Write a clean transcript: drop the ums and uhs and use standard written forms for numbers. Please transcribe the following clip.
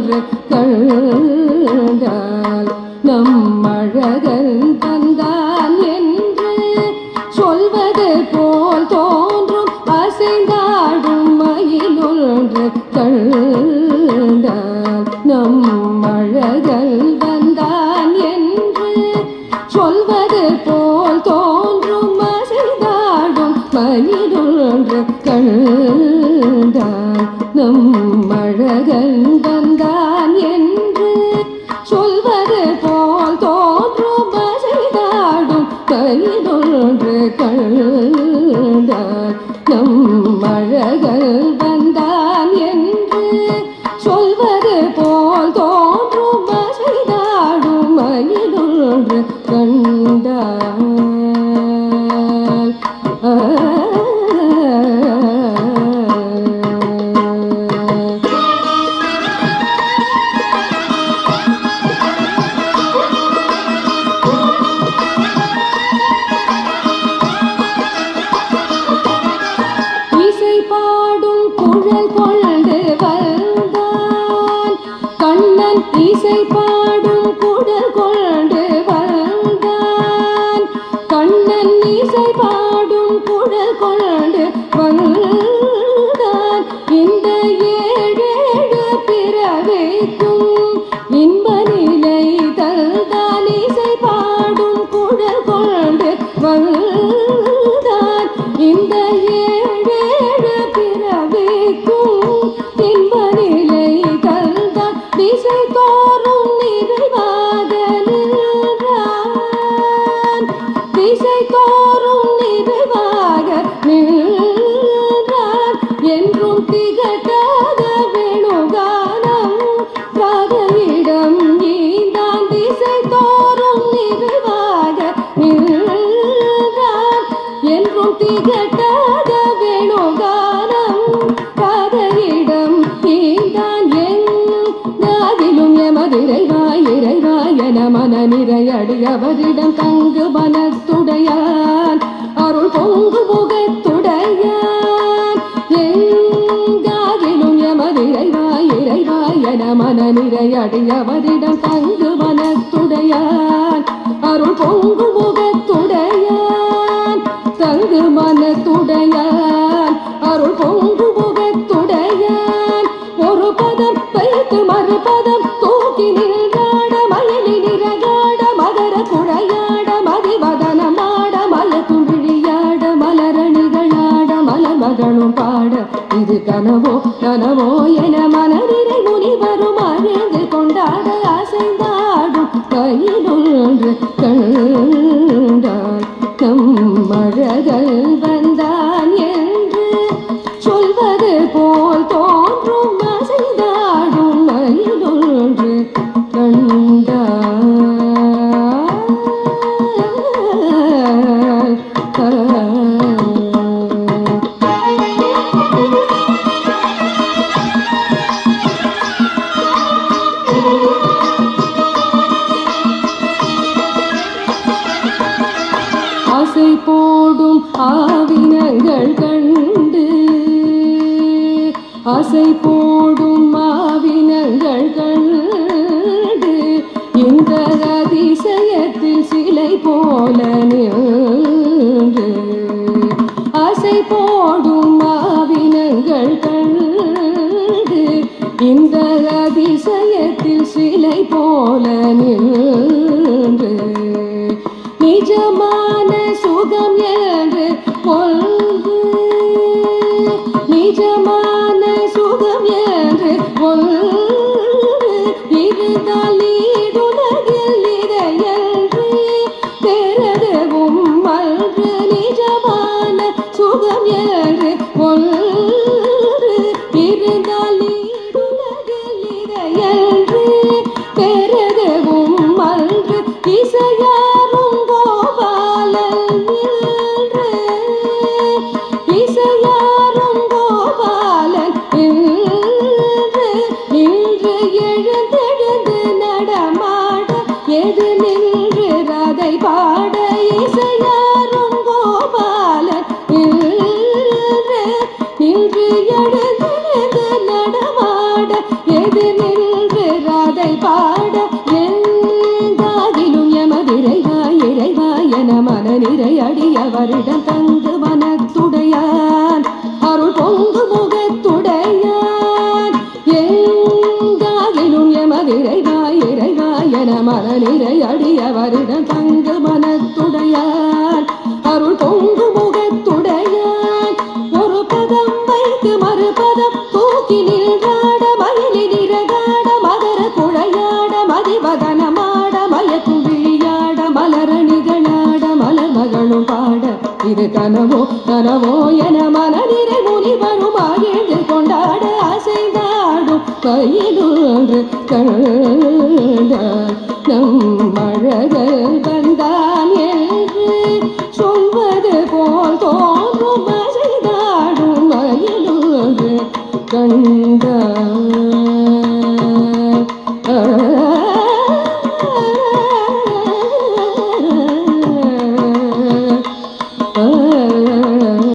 மயிலொன்று கண்டால் நம் அழகன் வந்தான் என்று சொல்வது போல் தோன்றும் அசைந்தாடும் மயிலொன்று கண்டால் நம் அழகன் வந்தான் என்று சொல்வது போல் தோன்றும் அசைந்தாடும் மயிலொன்று கண்டால் நம் அழகன் வந்தான் என்று சொல்வது போல் தோன்றும் அசைந்தாடும் மயிலொன்று கண்டால் நம் அழகன் வந்தான் என்று சொல்வது போல் தோன்றும் அசைந்தாடும் மயிலொன்று கண்டால் இசை பாடும் குடல் கொண்டு வந்தான் கண்ணன் இசை பாடும் குடல் கொண்டு வந்தான் இந்த ஏழேழு பிறவிக்கும் இன்ப நிலை தந்தான் இசை பாடும் குடல் கொண்டு வந்தான் இந்த ஏழேழு பிறவிக்கும் இன்ப நிலை தந்தான் திசை தோறும் நிறைவாக நின்றான் திசை தோறும் நிறைவாக நின்றான் என்றும் திகட்டாத வேணுகானம் ராகவிடம் ஈந்தான் திசை தோறும் நிறைவாக நின்றான் என்றும் திகட்டாத வேணுகானம் ராகவிடம் ஈந்தான் இறைவாய் இறைவாய் என மன நிறையடியவரிடம் தங்கு மனத்துடையான் அருள் பொங்கு முகத்துடையான் எங்காகிலும் எமதிரைவாய் இறைவாய் என மன நிறையடியவரிடம் தங்கு மனத்துடையான் அருள் பொங்கு முகத்துடையான் தங்கு மனத்துடையான் அருள் பொங்கு முகத்துடையான் ஒரு பதம் வைத்து மறுபதம் தூக்கி நின்றாட மயிலி நிறகாட மகர குழையாட மதிவதனமாட மலக்கும் விழியாட மலரணிகளாட மலமகளும் பாட இது கனவோ கனவோ என மனதிரை முனிவரும் அழிந்து கொண்டாட அசைந்தாடும் கையிலொன்று கண்டால் நம் அழகன் வந்தான் என்று சொல்வது போல் தோன்றும் அசைந்தாடும் மயிலொன்று கண்டால் ஆசை போடும் ஆவினங்கள் கண்டு ஆசை போடும் ஆவினங்கள் கண்டு இந்த அதிசயத்தில் சிலை போல நின்று ஆசை போடும் ஆவினங்கள் கண்டு இந்த அதிசயத்தில் சிலை போல நின்று நிஜமான சுகம் என்று ஒன்று நிஜமான சுகம் என்று ஒன்று இருந்தால் நீடுலகில் இதையன்று பெறவும் அன்று நிஜமான சுகம் என்று ஒன்று இருந்தால் நீடுலகில் இதையன்று பெறவும் அன்று இசையாரும் கோபாலன் நின்று இசையாரும் கோபாலன் நின்று நின்று எழுந்தெழுந்து நடமாட எது நின்று ரதை பாட இசையாரும் கோபாலன் நின்று நின்று எழுந்தெழுந்து நடமாட எது நின்று ரதை பாட எந்தாகிலும் எமதிரைவா இறைவா என மனநிறை அடியவரிடம் தங்கு மனத்துடையான் அருள் பொங்கு முகத்துடையான் எங்காகிலும் எமதிரைவா இறைவா என மனநிறை அடியவரிடம் தங்கு மனத்துடையான் அருள் பொங்கு முகத்துடையான் ஒரு பதம் வைத்து மறுபதம் தூக்கி நின்றாட மயிலி நிறகாட மகர குழையாட மதிவதனமாட மயக்கும் விழியாட மலரணிகளாட மலமகளும் பாட இது கனவோ கனவோ என மனநிறை முனிவரும் ஆகிழ்ந்து கொண்டாட அசைந்தாடும் பயிலொன்று கண்ட நம் அழகல் வந்தான் என்று சொல்வது போல் தோன்றும் அசைந்தாடும் மயிலொன்று கண்ட